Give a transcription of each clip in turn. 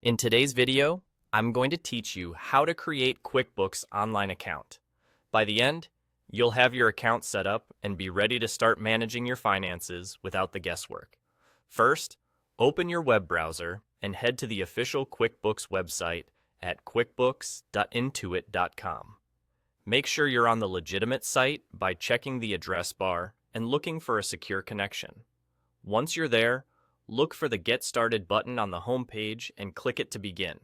In today's video, I'm going to teach you how to create QuickBooks Online account. By the end, you'll have your account set up and be ready to start managing your finances without the guesswork. First, open your web browser and head to the official QuickBooks website at quickbooks.intuit.com. Make sure you're on the legitimate site by checking the address bar and looking for a secure connection. Once you're there, look for the Get Started button on the home page and click it to begin.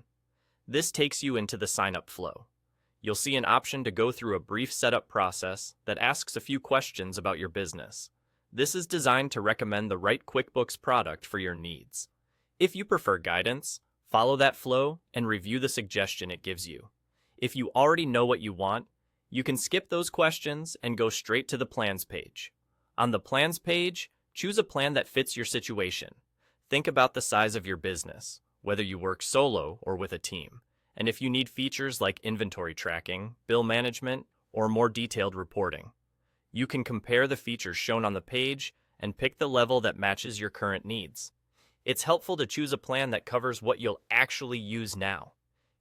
This takes you into the sign-up flow. You'll see an option to go through a brief setup process that asks a few questions about your business. This is designed to recommend the right QuickBooks product for your needs. If you prefer guidance, follow that flow and review the suggestion it gives you. If you already know what you want, you can skip those questions and go straight to the Plans page. On the Plans page, choose a plan that fits your situation. Think about the size of your business, whether you work solo or with a team, and if you need features like inventory tracking, bill management, or more detailed reporting. You can compare the features shown on the page and pick the level that matches your current needs. It's helpful to choose a plan that covers what you'll actually use now.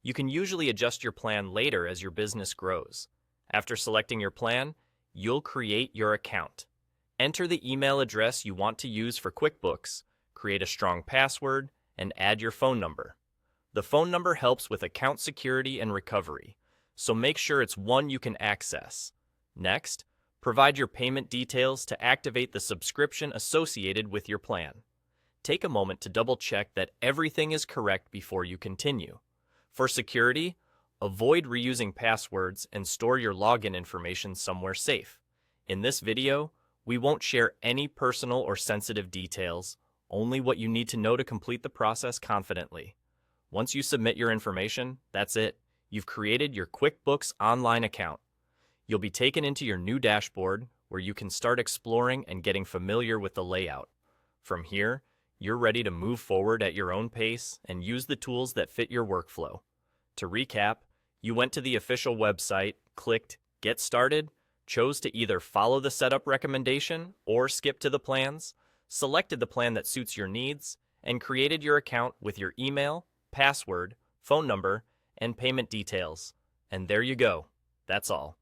You can usually adjust your plan later as your business grows. After selecting your plan, you'll create your account. Enter the email address you want to use for QuickBooks, create a strong password, and add your phone number. The phone number helps with account security and recovery, so make sure it's one you can access. Next, provide your payment details to activate the subscription associated with your plan. Take a moment to double-check that everything is correct before you continue. For security, avoid reusing passwords and store your login information somewhere safe. In this video, we won't share any personal or sensitive details, only what you need to know to complete the process confidently. Once you submit your information, that's it. You've created your QuickBooks Online account. You'll be taken into your new dashboard where you can start exploring and getting familiar with the layout. From here, you're ready to move forward at your own pace and use the tools that fit your workflow. To recap, you went to the official website, clicked Get Started, chose to either follow the setup recommendation or skip to the plans, selected the plan that suits your needs, and created your account with your email, password, phone number, and payment details. And there you go. That's all.